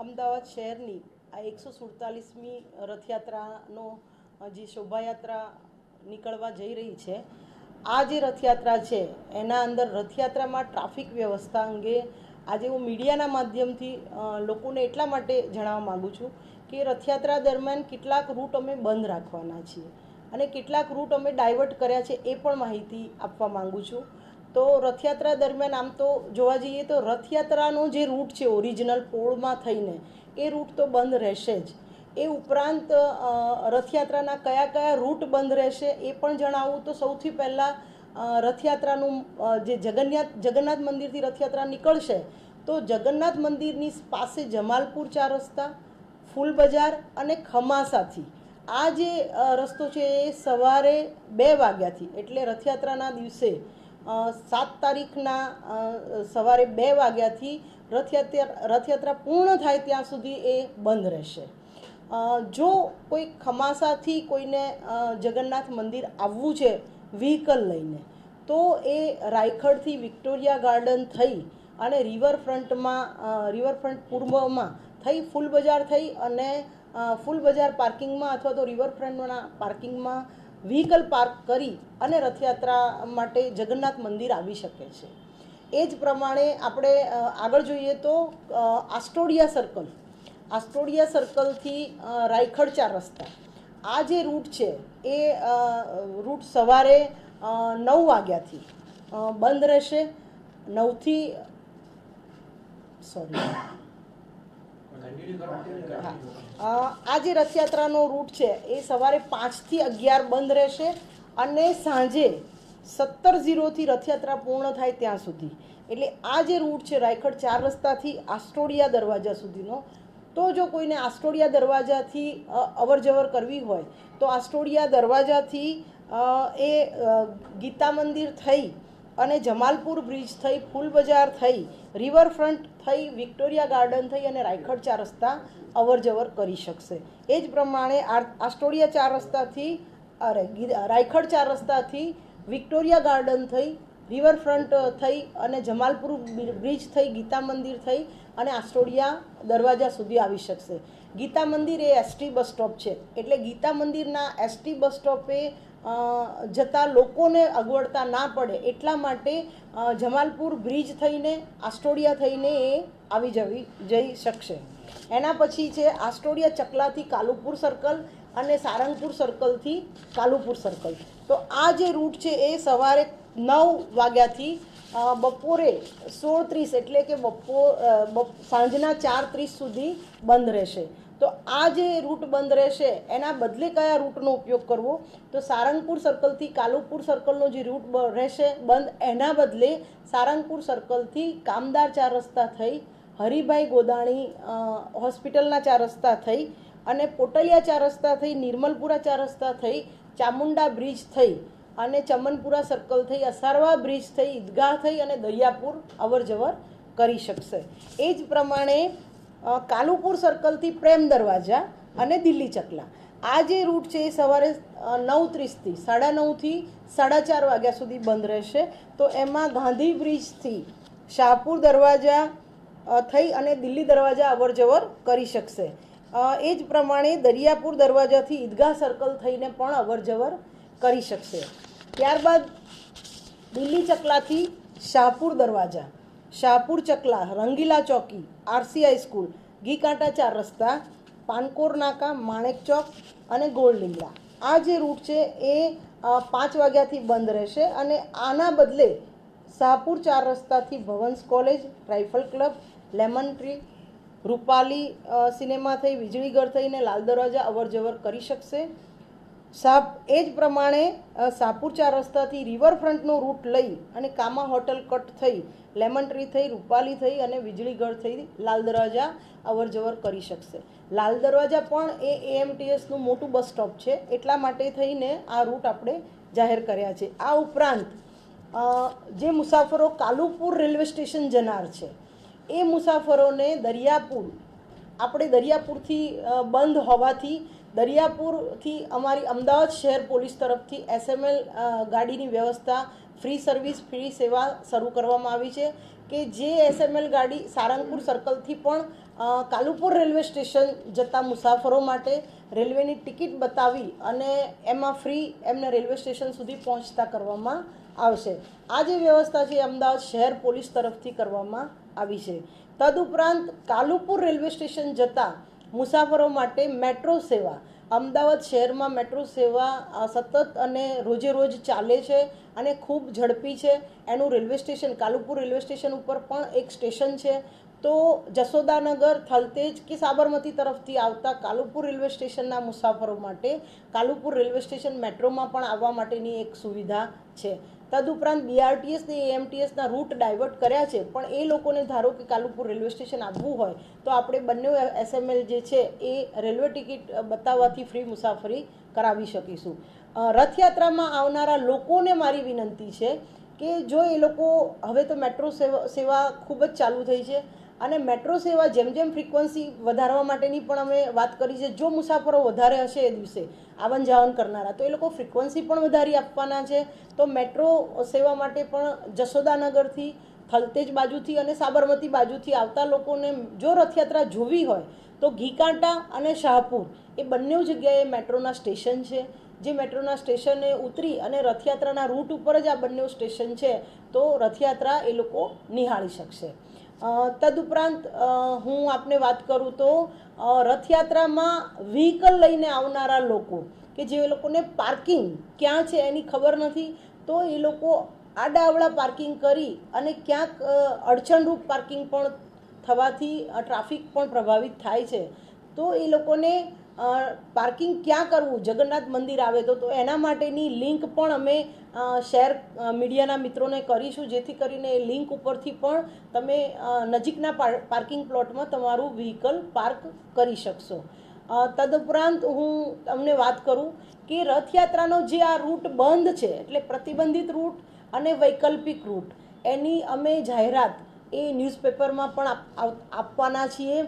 અમદાવાદ શહેરની આ 147મી રથયાત્રાનો જે શોભાયાત્રા નીકળવા જઈ રહી છે, આ જે રથયાત્રા છે એના અંદર રથયાત્રામાં ટ્રાફિક વ્યવસ્થા અંગે આજે હું મીડિયાના માધ્યમથી લોકોને એટલા માટે જણાવવા માગું છું કે રથયાત્રા દરમિયાન કેટલાક રૂટ અમે બંધ રાખવાના છીએ અને કેટલાક રૂટ અમે ડાયવર્ટ કર્યા છે એ પણ માહિતી આપવા માગું છું। તો રથયાત્રા દરમિયાન આમ તો જોવા જઈએ તો રથયાત્રાનો જે રૂટ છે ઓરિજિનલ પોળમાં થઈને એ રૂટ તો બંધ રહેશે જ। એ ઉપરાંત રથયાત્રાના કયા કયા રૂટ બંધ રહેશે એ પણ જણાવું તો સૌથી પહેલાં રથયાત્રાનું જે જગન્નાથ મંદિરથી રથયાત્રા નીકળશે તો જગન્નાથ મંદિરની પાસે જમાલપુર 4 રસ્તા, ફૂલ બજાર અને ખમાસાથી આ જે રસ્તો છે એ સવારે 2 વાગ્યાથી એટલે રથયાત્રાના દિવસે 7 તારીખના સવારે 2 વાગ્યાથી રથયાત્રા પૂર્ણ થાય ત્યાં સુધી એ બંધ રહેશે। જો કોઈ ખમાસાથી કોઈને જગન્નાથ મંદિર આવવું છે વ્હીકલ લઈને તો એ રાયખડથી વિક્ટોરિયા ગાર્ડન થઈ અને રિવરફ્રન્ટ પૂર્વમાં થઈ ફૂલ બજાર થઈ અને ફૂલ બજાર પાર્કિંગમાં અથવા તો રિવરફ્રન્ટના પાર્કિંગમાં વ્હીકલ પાર્ક કરી અને રથયાત્રા માટે જગન્નાથ મંદિર આવી શકે છે। એ જ પ્રમાણે આપણે આગળ જોઈએ તો આસ્ટોડિયા સર્કલથી રાયખડ 4 રસ્તા આ જે રૂટ છે એ રૂટ સવારે 9 વાગ્યાથી બંધ રહેશે। આ જે રથયાત્રાનો રૂટ છે એ સવારે 5 થી 11 બંધ રહેશે અને સાંજે 17:00 રથયાત્રા પૂર્ણ થાય ત્યાં સુધી। એટલે આ જે રૂટ છે રાયખડ 4 રસ્તાથી આસ્ટોડિયા દરવાજા સુધીનો, તો જો કોઈને આસ્ટોડિયા દરવાજાથી અવરજવર કરવી હોય તો આસ્ટોડિયા દરવાજાથી એ ગીતા મંદિર થઈ અને જમાલપુર બ્રિજ થઈ ફૂલ બજાર થઈ રિવરફ્રન્ટ થઈ વિક્ટોરિયા ગાર્ડન થઈ અને રાયખડ 4 રસ્તા અવરજવર કરી શકશે। એ જ પ્રમાણે આસ્ટોડિયા 4 રસ્તાથી રાયખડ 4 રસ્તાથી વિક્ટોરિયા ગાર્ડન થઈ રિવરફ્રન્ટ થઈ અને જમાલપુર બ્રિજ થઈ ગીતા મંદિર થઈ અને આસ્ટોડિયા દરવાજા સુધી આવી શકશે। ગીતા મંદિર એ એસટી બસ સ્ટોપ છે એટલે ગીતા મંદિરના એસટી બસ સ્ટોપે જતા લોકોને અગવડતા ના પડે એટલા માટે જમાલપુર બ્રિજ થઈને આસ્ટોડિયા થઈને એ જઈ શકશે। એના પછી છે આસ્ટોડિયા ચકલાથી કાલુપુર સર્કલ અને સારંગપુર સર્કલથી કાલુપુર સર્કલ। તો આ જે રૂટ છે એ સવારે 9 વાગ્યાથી બપોરે 16:30 એટલે કે સાંજના 4:30 સુધી બંધ રહેશે। તો આ જે રૂટ બંધ રહેશે એના બદલે કયા રૂટનો ઉપયોગ કરવો તો સારંગપુર સર્કલથી કાલુપુર સર્કલનો જે રૂટ રહેશે બંધ એના બદલે સારંગપુર સર્કલથી કામદાર 4 રસ્તા થઈ હરિભાઈ ગોદાણી હોસ્પિટલના 4 રસ્તા થઈ અને પોટલિયા 4 રસ્તા થઈ નિર્મલપુરા 4 રસ્તા થઈ ચામુંડા બ્રિજ થઈ અને ચમનપુરા સર્કલ થઈ અસારવા બ્રિજ થઈ ઈદગાહ થઈ અને દરિયાપુર અવરજવર કરી શકશે। એ જ પ્રમાણે કાલુપુર સર્કલથી પ્રેમ દરવાજા અને દિલ્હી ચકલા આ જે રૂટ છે એ સવારે 9:30થી 9:30થી 4:30 વાગ્યા સુધી બંધ રહેશે। તો એમાં ગાંધી બ્રિજથી શાહપુર દરવાજા થઈ અને દિલ્હી દરવાજા અવરજવર કરી શકશે। એ જ પ્રમાણે દરિયાપુર દરવાજાથી ઈદગાહ સર્કલ થઈને પણ અવરજવર કરી શકશે। ત્યારબાદ દિલ્હી ચકલાથી શાહપુર દરવાજા, શાહપુર ચકલા, રંગીલા ચોકી, આરસીઆઈ સ્કૂલ, ઘી કાંટા 4 રસ્તા, પાનકોર નાકા, માણેક ચોક અને ગોળ લીમડા આ જે રૂટ છે એ 5 વાગ્યાથી બંધ રહેશે અને આના બદલે શાહપુર 4 રસ્તાથી Bhavans college, rifle club, lemon tree, Rupali cinema થઈ વીજળીઘર થઈને લાલ દરવાજા અવરજવર કરી શકશે। એ જ પ્રમાણે શાહપુર 4 રસ્તાથી રિવરફ્રન્ટનો રૂટ લઈ અને કામા હોટલ કટ થઈ લેમન ટ્રી થઈ રૂપાલી થઈ અને વીજળીઘર થઈ લાલ દરવાજા અવરજવર કરી શકશે। લાલ દરવાજા પણ એ એએમટીએસનું મોટું બસ સ્ટોપ છે એટલા માટે થઈને આ રૂટ આપણે જાહેર કર્યા છે। આ ઉપરાંત જે મુસાફરો કાલુપુર રેલવે સ્ટેશન જનાર છે એ મુસાફરોને દરિયાપુરથી બંધ હોવાથી દરિયાપુરથી અમારી અમદાવાદ શહેર પોલીસ તરફથી એસએમએલ ગાડીની વ્યવસ્થા ફ્રી સર્વિસ ફ્રી સેવા શરૂ કરવામાં આવી છે કે જે એસએમએલ ગાડી સારંગપુર સર્કલથી પણ કાલુપુર રેલવે સ્ટેશન જતા મુસાફરો માટે રેલવેની ટિકિટ બતાવી અને એમાં ફ્રી એમને રેલવે સ્ટેશન સુધી પહોંચતા કરવામાં આવશે. આ જે વ્યવસ્થા છે અમદાવાદ શહેર પોલીસ તરફથી કરવામાં આવી છે. તદુપરાંત કાલુપુર રેલવે સ્ટેશન જતા મુસાફરો માટે મેટ્રો સેવા, અમદાવાદ શહેરમાં મેટ્રો સેવા સતત અને રોજે રોજ ચાલે છે અને ખૂબ ઝડપી છે. એનું railway station Kalupur railway station ઉપર પણ એક સ્ટેશન છે. તો જશોદાનગર, થલતેજ કે સાબરમતી તરફથી આવતા કાલુપુર રેલવે સ્ટેશનના મુસાફરો માટે કાલુપુર રેલવે સ્ટેશન મેટ્રોમાં પણ આવવા માટેની એક સુવિધા છે. તદુપરાંત બીઆરટીએસ ને એએમટીએસના રૂટ ડાયવર્ટ કર્યા છે, પણ એ લોકોને ધારો કે કાલુપુર રેલવે સ્ટેશન આવવું હોય તો આપણે બંને એસએમએલ જે છે એ રેલવે ટિકિટ બતાવવાથી ફ્રી મુસાફરી કરાવી શકીશું. રથયાત્રામાં આવનારા લોકોને મારી વિનંતી છે કે જો એ લોકો હવે તો મેટ્રો સેવા ખૂબ જ ચાલુ થઈ છે અને મેટ્રો સેવા જેમ જેમ ફ્રિકવન્સી વધારવા માટેની પણ અમે વાત કરી છે. જો મુસાફરો વધારે હશે એ દિવસે આવન જાવન કરનારા તો એ લોકો ફ્રિકવન્સી પણ વધારી આપવાના છે. તો મેટ્રો સેવા માટે પણ જશોદાનગરથી, થલતેજ બાજુથી અને સાબરમતી બાજુથી આવતા લોકોને જો રથયાત્રા જોવી હોય તો ઘીકાંટા અને શાહપુર એ બંને જગ્યાએ મેટ્રોના સ્ટેશન છે. જે મેટ્રોના સ્ટેશને ઉતરી અને રથયાત્રાના રૂટ ઉપર જ આ બંને સ્ટેશન છે, તો રથયાત્રા એ લોકો નિહાળી શકશે. તદુપરાંત હું આપને વાત કરું તો રથયાત્રામાં વ્હીકલ લઈને આવનારા લોકો કે જે લોકોને પાર્કિંગ ક્યાં છે એની ખબર નથી, તો એ લોકો આડાઅવળા પાર્કિંગ કરી અને ક્યાંક અડચણરૂપ પાર્કિંગ પણ થવાથી ટ્રાફિક પણ પ્રભાવિત થાય છે. તો એ લોકોને પાર્કિંગ ક્યાં કરવું, જગન્નાથ મંદિર આવે તો એના માટેની લિંક પણ અમે શેર મીડિયાના મિત્રોને કરીશું, જેથી કરીને એ લિંક ઉપરથી પણ તમે નજીકના પાર્કિંગ પ્લોટમાં તમારું વ્હીકલ પાર્ક કરી શકશો. તદુપરાંત હું તમને વાત કરું કે રથયાત્રાનો જે આ રૂટ બંધ છે એટલે પ્રતિબંધિત રૂટ અને વૈકલ્પિક રૂટ એની અમે જાહેરાત એ ન્યૂઝપેપરમાં પણ આપવાના છીએ.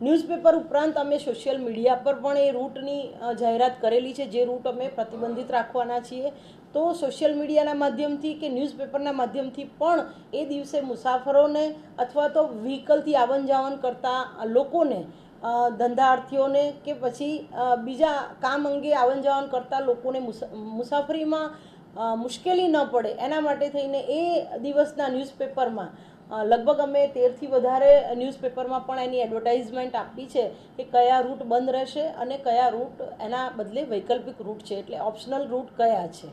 ન્યૂઝપેપર ઉપરાંત અમે સોશિયલ મીડિયા પર પણ એ રૂટની જાહેરાત કરેલી છે, જે રૂટ અમે પ્રતિબંધિત રાખવાના છીએ. તો સોશિયલ મીડિયાના માધ્યમથી કે ન્યૂઝપેપરના માધ્યમથી પણ એ દિવસે મુસાફરોને અથવા તો વ્હીકલથી આવન જાવન કરતા લોકોને, ધંધાર્થીઓને કે પછી બીજા કામ અંગે આવન જાવન કરતા લોકોને મુસાફરીમાં મુશ્કેલી ન પડે એના માટે થઈને એ દિવસના ન્યૂઝપેપરમાં લગભગ અમે 13થી વધારે ન્યૂઝપેપરમાં પણ એની એડવર્ટાઇઝમેન્ટ આપી છે કે કયા રૂટ બંધ રહેશે અને કયા રૂટ એના બદલે વૈકલ્પિક રૂટ છે, એટલે ઓપ્શનલ રૂટ કયા છે.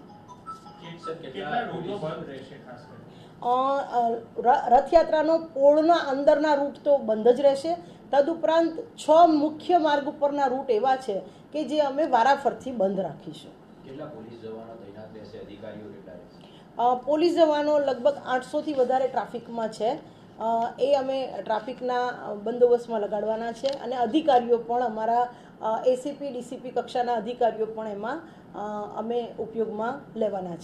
રથયાત્રાનો પોળના અંદરના રૂટ તો બંધ જ રહેશે. તદુપરાંત 6 મુખ્ય માર્ગ ઉપરના રૂટ એવા છે કે જે અમે વારાફરથી બંધ રાખીશું. પોલીસ જવાનો લગભગ 800થી વધારે ટ્રાફિકમાં છે. એ અમે ટ્રાફિકના બંદોબસ્તમાં લગાડવાના છે અને અધિકારીઓ પણ અમારા એસીપી ડીસીપી કક્ષાના અધિકારીઓ પણ એમાં અમે ઉપયોગમાં લેવાના છે.